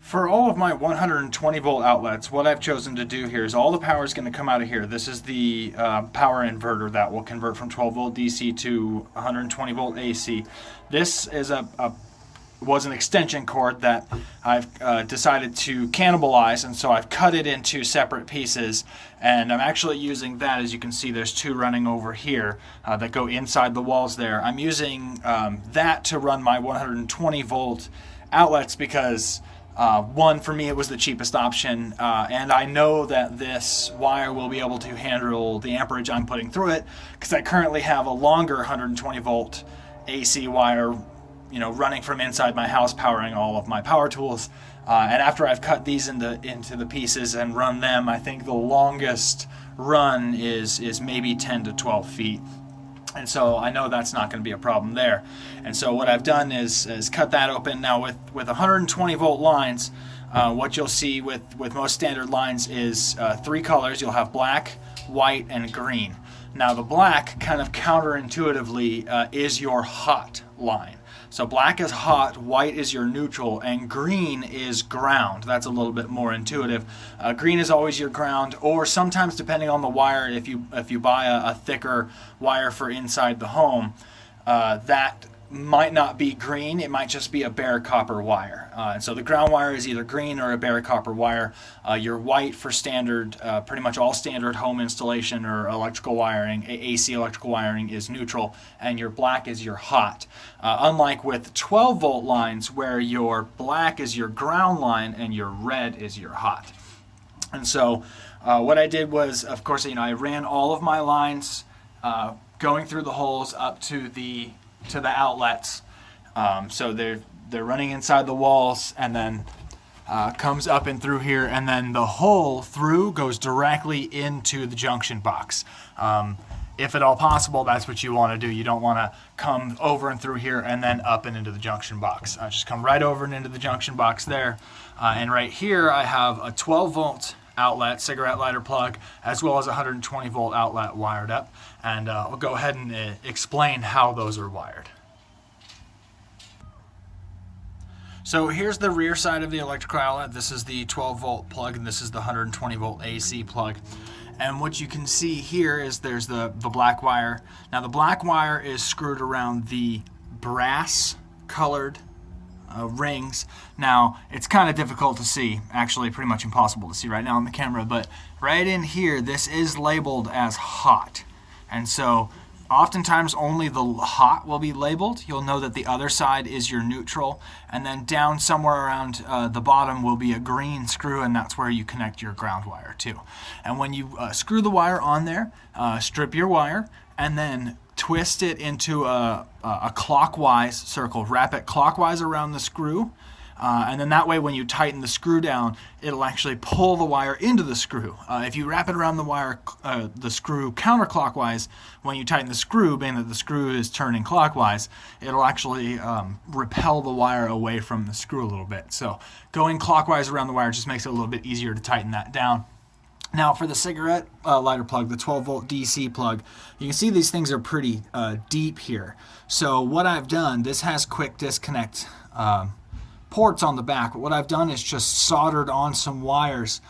For all of my 120 volt outlets, what I've chosen to do here is all the power is going to come out of here. This is the power inverter that will convert from 12 volt DC to 120 volt AC. This is was an extension cord that I've decided to cannibalize, and so I've cut it into separate pieces, and I'm actually using that. As you can see, there's two running over here that go inside the walls there. I'm using that to run my 120 volt outlets because one, for me, it was the cheapest option, and I know that this wire will be able to handle the amperage I'm putting through it, because I currently have a longer 120 volt AC wire, running from inside my house, powering all of my power tools. And after I've cut these into the pieces and run them, I think the longest run is maybe 10 to 12 feet. And so I know that's not going to be a problem there. And so what I've done is cut that open. Now with 120 volt lines, what you'll see with most standard lines is three colors. You'll have black, white, and green. Now the black, kind of counterintuitively, is your hot line. So black is hot, white is your neutral, and green is ground. That's a little bit more intuitive. Green is always your ground, or sometimes, depending on the wire, if you buy a thicker wire for inside the home, that might not be green. It might just be a bare copper wire. And so the ground wire is either green or a bare copper wire. Your white for standard, pretty much all standard home installation or electrical wiring, AC electrical wiring, is neutral, and your black is your hot. Unlike with 12 volt lines, where your black is your ground line and your red is your hot. And so what I did was, of course, I ran all of my lines going through the holes up to the outlets. So they're running inside the walls, and then comes up and through here, and then the hole through goes directly into the junction box. If at all possible, that's what you want to do. You don't want to come over and through here and then up and into the junction box. Just come right over and into the junction box there. And right here I have a 12 volt outlet cigarette lighter plug, as well as a 120 volt outlet wired up, and I'll go ahead and explain how those are wired. So here's the rear side of the electrical outlet. This is the 12 volt plug, and this is the 120 volt AC plug. And what you can see here is there's the black wire. Now the black wire is screwed around the brass colored rings. Now it's kind of difficult to see, actually pretty much impossible to see right now on the camera, but right in here this is labeled as hot, and so oftentimes only the hot will be labeled. You'll know that the other side is your neutral, and then down somewhere around the bottom will be a green screw, and that's where you connect your ground wire to. And when you screw the wire on there, strip your wire and then twist it into a clockwise circle. Wrap it clockwise around the screw, and then that way when you tighten the screw down, it'll actually pull the wire into the screw. If you wrap it around the screw counterclockwise, when you tighten the screw, being that the screw is turning clockwise, it'll actually repel the wire away from the screw a little bit. So going clockwise around the wire just makes it a little bit easier to tighten that down. Now for the cigarette lighter plug, the 12 volt DC plug, you can see these things are pretty deep here. So what I've done, this has quick disconnect ports on the back, but what I've done is just soldered on some wires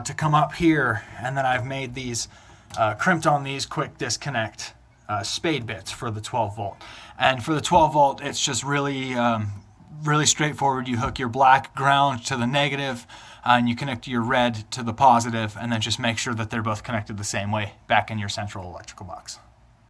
to come up here, and then I've made these, crimped on these quick disconnect spade bits for the 12 volt. And for the 12 volt, it's just really straightforward. You hook your black ground to the negative, and you connect your red to the positive, and then just make sure that they're both connected the same way back in your central electrical box.